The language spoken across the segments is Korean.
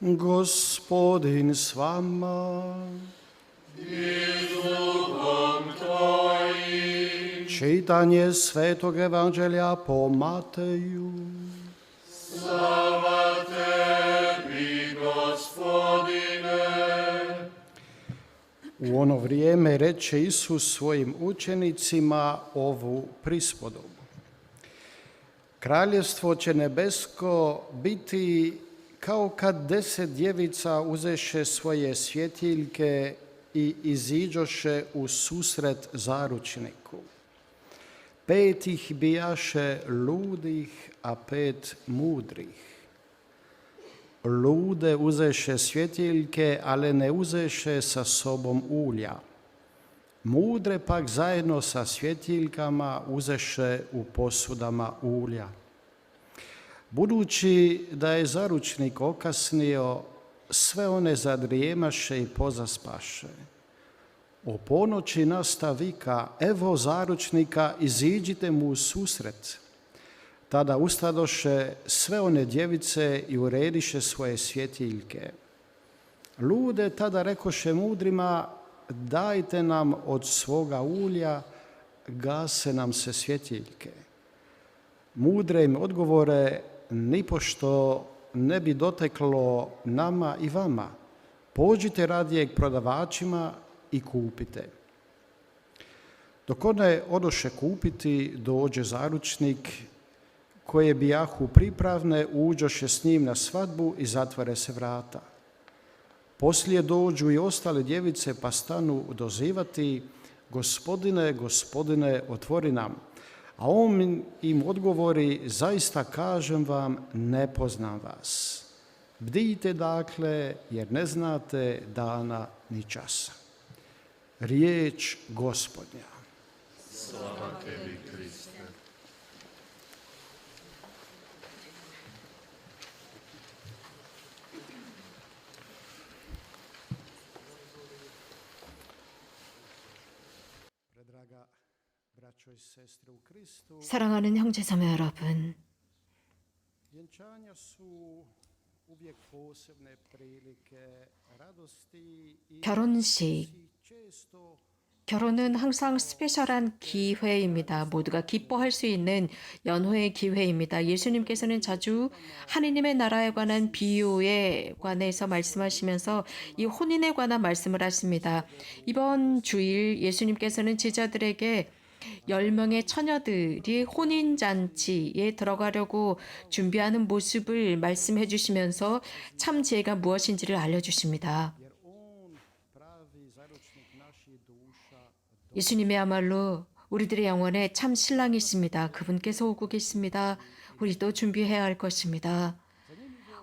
Gospodin s vama. Čitanje Svetog Evanđelja po Mateju. Slava tebi, Gospodine. U ono vrijeme reče Isus svojim učenicima ovu prispodobu. Kraljevstvo će nebesko biti kao kad 10 djevica uzeše svoje svjetiljke i iziđoše u susret zaručniku. 5 ih bijaše ludih, a 5 mudrih. Lude uzeše svjetiljke, ale ne uzeše sa sobom ulja. Mudre pak zajedno sa svjetiljkama uzeše u posudama ulja. Budući da je zaručnik okasnio, sve one zadrijemaše i pozaspaše. O ponoći nasta vika, evo zaručnika, iziđite mu u susret. Tada ustadoše sve one djevice i urediše svoje svjetiljke. Lude tada rekoše mudrima, dajte nam od svoga ulja, gase nam se svjetiljke. Mudre im odgovore, nipošto ne bi doteklo nama i vama. Pođite radije k prodavačima i kupite. Dok one odoše kupiti, dođe zaručnik, koje bijahu pripravne, uđoše s njim na svadbu i zatvore se vrata. Poslije dođu i ostale djevice pa stanu dozivati, Gospodine, Gospodine, otvori nam. A on im odgovori, zaista kažem vam, ne poznam vas. Bdijte dakle, jer ne znate dana ni časa. Riječ Gospodnja. Slava tebi, Kriste. 사랑하는 형제자매 여러분, 결혼은 항상 스페셜한 기회입니다. 모두가 기뻐할 수 있는 연호의 기회입니다. 예수님께서는 자주 하느님의 나라에 관한 비유에 관해서 말씀하시면서 이 혼인에 관한 말씀을 하십니다. 이번 주일 예수님께서는 제자들에게 10명의 처녀들이 혼인잔치에 들어가려고 준비하는 모습을 말씀해 주시면서 참 지혜가 무엇인지를 알려주십니다. 예수님이야말로 우리들의 영혼에 참 신랑이십니다. 그분께서 오고 계십니다. 우리도 준비해야 할 것입니다.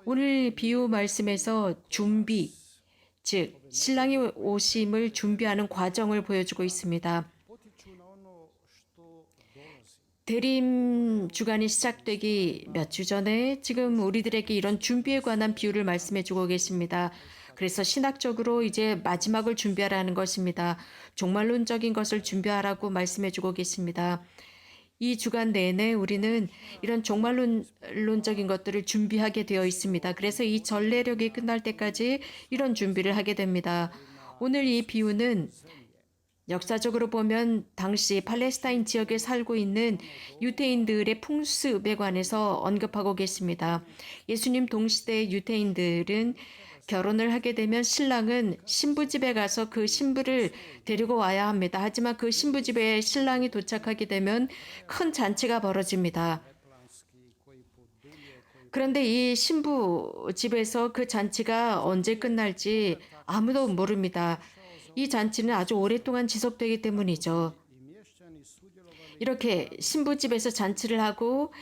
오늘 비유 말씀에서 준비, 즉 신랑이 오심을 준비하는 과정을 보여주고 있습니다. 대림 주간이 시작되기 몇 주 전에 지금 우리들에게 이런 준비에 관한 비유를 말씀해주고 계십니다. 그래서 신학적으로 이제 마지막을 준비하라는 것입니다. 종말론적인 것을 준비하라고 말씀해주고 계십니다. 이 주간 내내 우리는 이런 종말론적인 것들을 준비하게 되어 있습니다. 그래서 이 전례력이 끝날 때까지 이런 준비를 하게 됩니다. 오늘 이 비유는 역사적으로 보면 당시 팔레스타인 지역에 살고 있는 유대인들의 풍습에 관해서 언급하고 계십니다. 예수님 동시대의 유대인들은 결혼을 하게 되면 신랑은 신부집에 가서 그 신부를 데리고 와야 합니다. 하지만 그 신부집에 신랑이 도착하게 되면 큰 잔치가 벌어집니다. 그런데 이 신부집에서 그 잔치가 언제 끝날지 아무도 모릅니다. 이 잔치는 아주 오랫동안 지속되기 때문이죠. 이렇게 신부집에서 잔치를 하고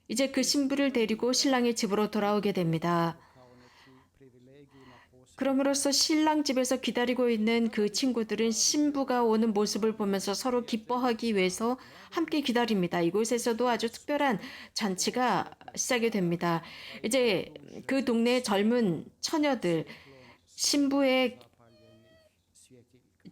이제 그 신부를 데리고 신랑의 집으로 돌아오게 됩니다. 그럼으로써 신랑 집에서 기다리고 있는 그 친구들은 신부가 오는 모습을 보면서 서로 기뻐하기 위해서 함께 기다립니다. 이곳에서도 아주 특별한 잔치가 시작이 됩니다. 이제 그 동네의 젊은 처녀들, 신부의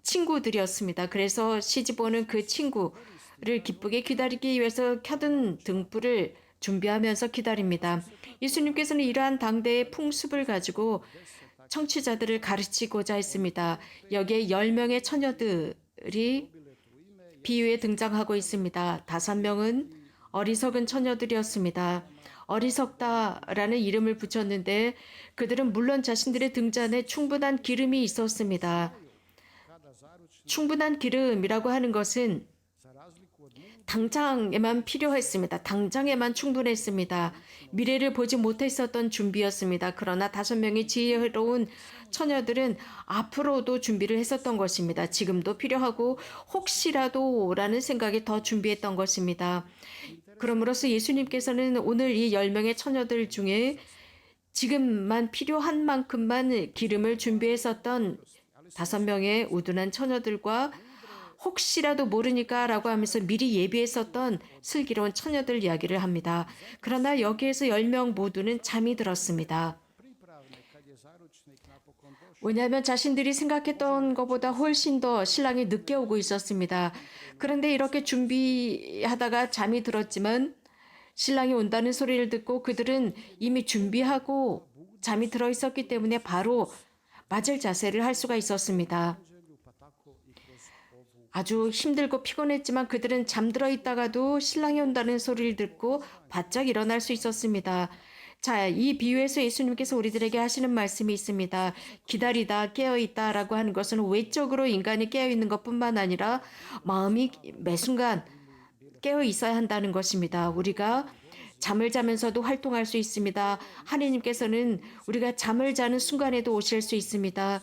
친구들이었습니다. 그래서 시집 오는 그 친구를 기쁘게 기다리기 위해서 켜둔 등불을 준비하면서 기다립니다. 예수님께서는 이러한 당대의 풍습을 가지고 청취자들을 가르치고자 했습니다. 여기에 10명의 처녀들이 비유에 등장하고 있습니다. 5명은 어리석은 처녀들이었습니다. 어리석다라는 이름을 붙였는데 그들은 물론 자신들의 등잔에 충분한 기름이 있었습니다. 충분한 기름이라고 하는 것은 당장에만 필요했습니다. 당장에만 충분했습니다. 미래를 보지 못했었던 준비였습니다. 그러나 5명의 지혜로운 처녀들은 앞으로도 준비를 했었던 것입니다. 지금도 필요하고 혹시라도라는 생각에 더 준비했던 것입니다. 그럼으로써 예수님께서는 오늘 이 10명의 처녀들 중에 지금만 필요한 만큼만 기름을 준비했었던 5명의 우둔한 처녀들과 혹시라도 모르니까 라고 하면서 미리 예비했었던 슬기로운 처녀들 이야기를 합니다. 그러나 여기에서 10명 모두는 잠이 들었습니다. 왜냐하면 자신들이 생각했던 것보다 훨씬 더 신랑이 늦게 오고 있었습니다. 그런데 이렇게 준비하다가 잠이 들었지만 신랑이 온다는 소리를 듣고 그들은 이미 준비하고 잠이 들어 있었기 때문에 바로 맞을 자세를 할 수가 있었습니다. 아주 힘들고 피곤했지만 그들은 잠들어 있다가도 신랑이 온다는 소리를 듣고 바짝 일어날 수 있었습니다. 자, 이 비유에서 예수님께서 우리들에게 하시는 말씀이 있습니다. 기다리다 깨어있다 라고 하는 것은 외적으로 인간이 깨어있는 것뿐만 아니라 마음이 매 순간 깨어있어야 한다는 것입니다. 우리가 잠을 자면서도 활동할 수 있습니다. 하나님께서는 우리가 잠을 자는 순간에도 오실 수 있습니다.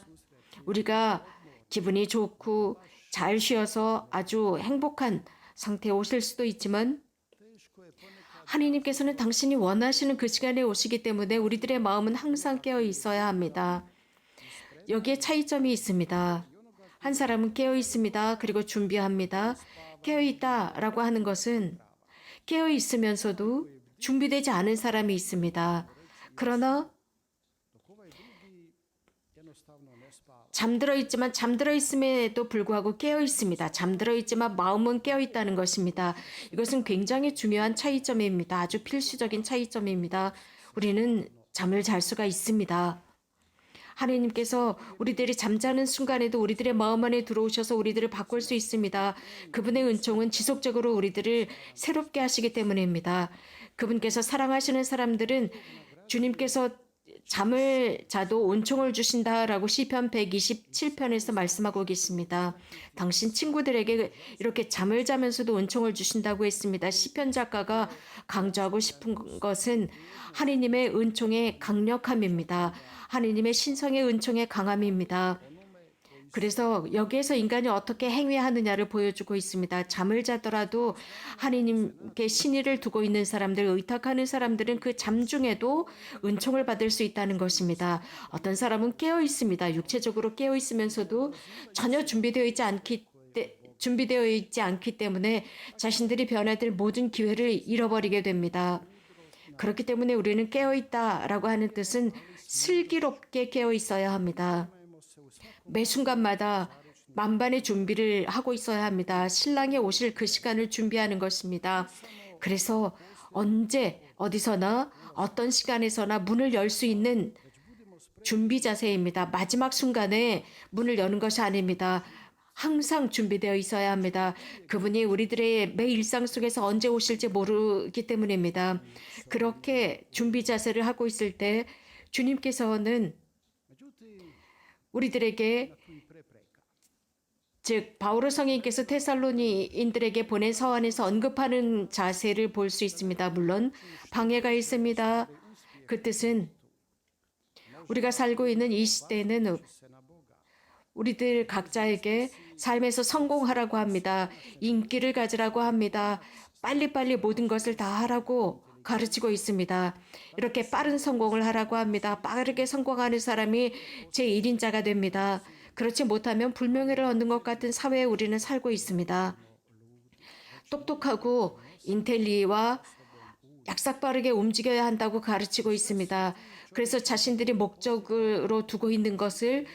우리가 기분이 좋고 잘 쉬어서 아주 행복한 상태에 오실 수도 있지만 하나님께서는 당신이 원하시는 그 시간에 오시기 때문에 우리들의 마음은 항상 깨어 있어야 합니다. 여기에 차이점이 있습니다. 한 사람은 깨어 있습니다. 그리고 준비합니다. 깨어 있다라고 하는 것은 깨어 있으면서도 준비되지 않은 사람이 있습니다. 그러나 잠들어 있지만 잠들어 있음에도 불구하고 깨어 있습니다. 잠들어 있지만 마음은 깨어 있다는 것입니다. 이것은 굉장히 중요한 차이점입니다. 아주 필수적인 차이점입니다. 우리는 잠을 잘 수가 있습니다. 하나님께서 우리들이 잠자는 순간에도 우리들의 마음 안에 들어오셔서 우리들을 바꿀 수 있습니다. 그분의 은총은 지속적으로 우리들을 새롭게 하시기 때문입니다. 그분께서 사랑하시는 사람들은 주님께서 잠을 자도 은총을 주신다라고 시편 127편에서 말씀하고 계십니다. 당신 친구들에게 이렇게 잠을 자면서도 은총을 주신다고 했습니다. 시편 작가가 강조하고 싶은 것은 하나님의 은총의 강력함입니다. 하나님의 신성의 은총의 강함입니다. 그래서 여기에서 인간이 어떻게 행위하느냐를 보여주고 있습니다. 잠을 자더라도 하나님께 신의를 두고 있는 사람들, 의탁하는 사람들은 그 잠 중에도 은총을 받을 수 있다는 것입니다. 어떤 사람은 깨어 있습니다. 육체적으로 깨어 있으면서도 전혀 준비되어 있지 않기 때문에 자신들이 변화될 모든 기회를 잃어버리게 됩니다. 그렇기 때문에 우리는 깨어 있다라고 하는 뜻은 슬기롭게 깨어 있어야 합니다. 매 순간마다 만반의 준비를 하고 있어야 합니다. 신랑이 오실 그 시간을 준비하는 것입니다. 그래서 언제 어디서나 어떤 시간에서나 문을 열 수 있는 준비 자세입니다. 마지막 순간에 문을 여는 것이 아닙니다. 항상 준비되어 있어야 합니다. 그분이 우리들의 매 일상 속에서 언제 오실지 모르기 때문입니다. 그렇게 준비 자세를 하고 있을 때 주님께서는 우리들에게 즉 바오로 성인께서 테살로니인들에게 보낸 서한에서 언급하는 자세를 볼 수 있습니다. 물론 방해가 있습니다. 그 뜻은 우리가 살고 있는 이 시대에는 우리들 각자에게 삶에서 성공하라고 합니다. 인기를 가지라고 합니다. 빨리빨리 모든 것을 다 하라고 가르치고 있습니다. 이렇게 빠른 성공을 하라고 합니다. 빠르게 성공하는 사람이 제1인자가 됩니다. 그렇지 못하면 불명예를 얻는 것 같은 사회에 우리는 살고 있습니다. 똑똑하고 인텔리와 약삭빠르게 움직여야 한다고 가르치고 있습니다. 그래서 자신들이 목적으로 두고 있는 것을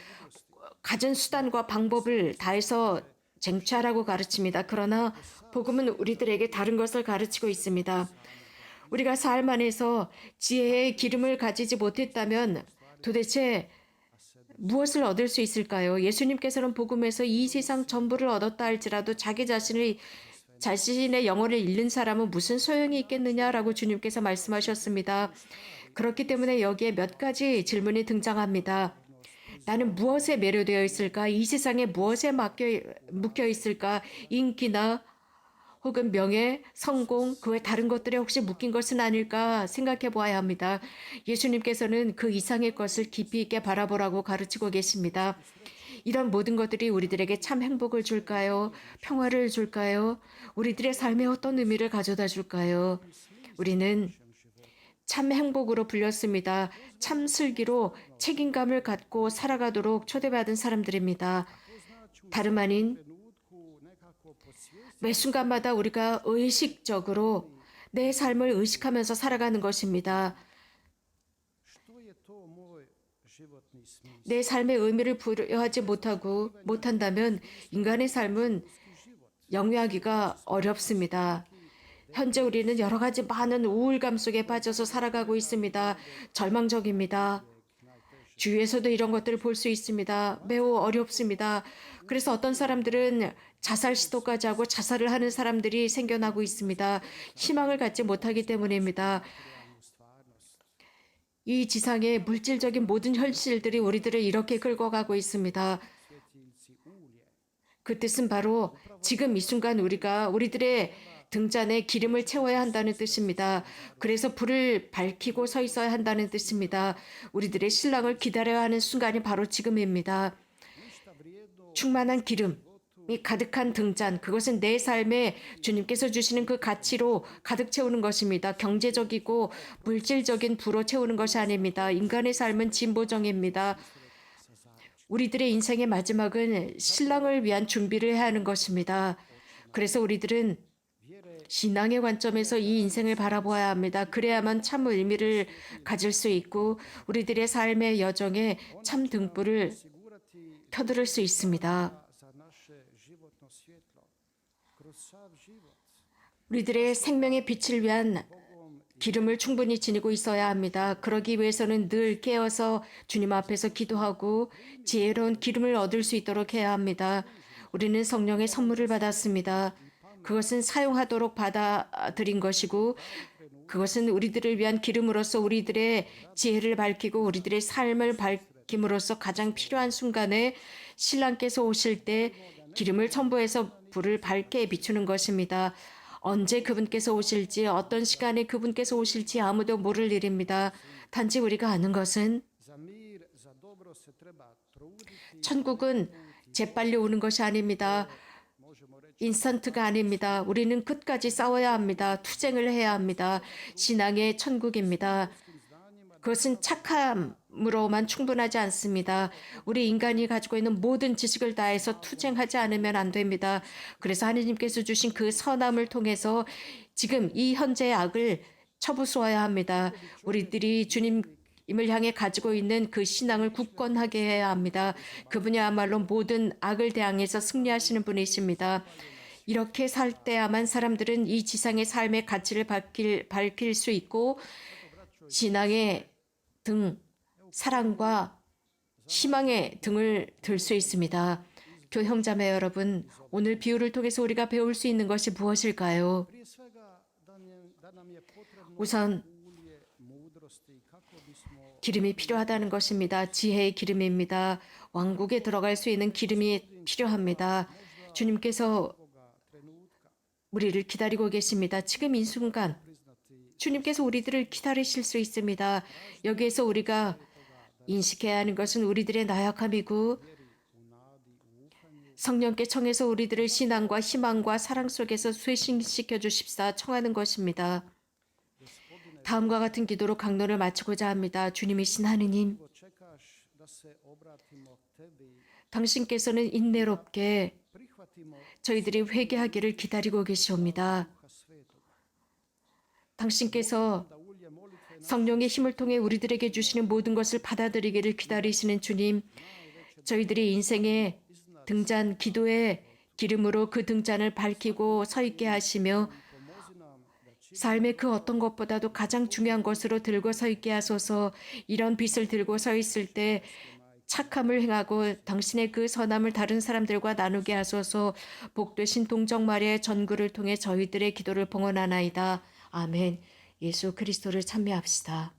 가진 수단과 방법을 다해서 쟁취하라고 가르칩니다. 그러나 복음은 우리들에게 다른 것을 가르치고 있습니다. 우리가 삶 안에서 지혜의 기름을 가지지 못했다면 도대체 무엇을 얻을 수 있을까요? 예수님께서는 복음에서 이 세상 전부를 얻었다 할지라도 자신의 영혼을 잃는 사람은 무슨 소용이 있겠느냐라고 주님께서 말씀하셨습니다. 그렇기 때문에 여기에 몇 가지 질문이 등장합니다. 나는 무엇에 매료되어 있을까? 이 세상에 무엇에 묶여 있을까? 인기나 혹은 명예, 성공, 그 외 다른 것들에 혹시 묶인 것은 아닐까 생각해 보아야 합니다. 예수님께서는 그 이상의 것을 깊이 있게 바라보라고 가르치고 계십니다. 이런 모든 것들이 우리들에게 참 행복을 줄까요? 평화를 줄까요? 우리들의 삶에 어떤 의미를 가져다 줄까요? 우리는 참 행복으로 불렸습니다. 참 슬기로 책임감을 갖고 살아가도록 초대받은 사람들입니다. 다름 아닌 매 순간마다 우리가 의식적으로 내 삶을 의식하면서 살아가는 것입니다. 내 삶의 의미를 부여하지 못한다면 인간의 삶은 영위하기가 어렵습니다. 현재 우리는 여러 가지 많은 우울감 속에 빠져서 살아가고 있습니다. 절망적입니다. 주위에서도 이런 것들을 볼 수 있습니다. 매우 어렵습니다. 그래서 어떤 사람들은 자살 시도까지 하고 자살을 하는 사람들이 생겨나고 있습니다. 희망을 갖지 못하기 때문입니다. 이 지상의 물질적인 모든 현실들이 우리들을 이렇게 끌고 있습니다. 그 뜻은 바로 지금 이 순간 우리들의 등잔에 기름을 채워야 한다는 뜻입니다. 그래서 불을 밝히고 서 있어야 한다는 뜻입니다. 우리들의 신랑을 기다려야 하는 순간이 바로 지금입니다. 충만한 기름이 가득한 등잔, 그것은 내 삶에 주님께서 주시는 그 가치로 가득 채우는 것입니다. 경제적이고 물질적인 부로 채우는 것이 아닙니다. 인간의 삶은 진보정입니다. 우리들의 인생의 마지막은 신랑을 위한 준비를 해야 하는 것입니다. 그래서 우리들은 신앙의 관점에서 이 인생을 바라보아야 합니다. 그래야만 참 의미를 가질 수 있고 우리들의 삶의 여정에 참 등불을 켜들을 수 있습니다. 우리들의 생명의 빛을 위한 기름을 충분히 지니고 있어야 합니다. 그러기 위해서는 늘 깨어서 주님 앞에서 기도하고 지혜로운 기름을 얻을 수 있도록 해야 합니다. 우리는 성령의 선물을 받았습니다. 그것은 사용하도록 받아들인 것이고 그것은 우리들을 위한 기름으로서 우리들의 지혜를 밝히고 우리들의 삶을 밝힘으로써 가장 필요한 순간에 신랑께서 오실 때 기름을 첨부해서 불을 밝게 비추는 것입니다. 언제 그분께서 오실지 어떤 시간에 그분께서 오실지 아무도 모를 일입니다. 단지 우리가 아는 것은 천국은 재빨리 오는 것이 아닙니다. 인스턴트가 아닙니다. 우리는 끝까지 싸워야 합니다. 투쟁을 해야 합니다. 신앙의 천국입니다. 그것은 착함으로만 충분하지 않습니다. 우리 인간이 가지고 있는 모든 지식을 다해서 투쟁하지 않으면 안 됩니다. 그래서 하느님께서 주신 그 선함을 통해서 지금 이 현재의 악을 쳐부수어야 합니다. 우리들이 주님을 향해 가지고 있는 그 신앙을 굳건하게 해야 합니다. 그분이야말로 모든 악을 대항해서 승리하시는 분이십니다. 이렇게 살 때야만 사람들은 이 지상의 삶의 가치를 밝힐 수 있고 신앙의 등, 사랑과 희망의 등을 들 수 있습니다. 교형자매 여러분, 오늘 비유를 통해서 우리가 배울 수 있는 것이 무엇일까요? 우선 기름이 필요하다는 것입니다. 지혜의 기름입니다. 왕국에 들어갈 수 있는 기름이 필요합니다. 주님께서 우리를 기다리고 계십니다. 지금 이 순간 주님께서 우리들을 기다리실 수 있습니다. 여기에서 우리가 인식해야 하는 것은 우리들의 나약함이고 성령께 청해서 우리들을 신앙과 희망과 사랑 속에서 쇄신시켜 주십사 청하는 것입니다. 다음과 같은 기도로 강론을 마치고자 합니다. 주님이신 하느님, 당신께서는 인내롭게 저희들이 회개하기를 기다리고 계시옵니다. 당신께서 성령의 힘을 통해 우리들에게 주시는 모든 것을 받아들이기를 기다리시는 주님, 저희들이 인생의 등잔 기도의 기름으로 그 등잔을 밝히고 서 있게 하시며 삶의 그 어떤 것보다도 가장 중요한 것으로 들고 서 있게 하소서. 이런 빛을 들고 서 있을 때 착함을 행하고 당신의 그 선함을 다른 사람들과 나누게 하소서. 복되신 동정 마리아의 전구를 통해 저희들의 기도를 봉헌하나이다. 아멘. 예수 그리스도를 찬미합시다.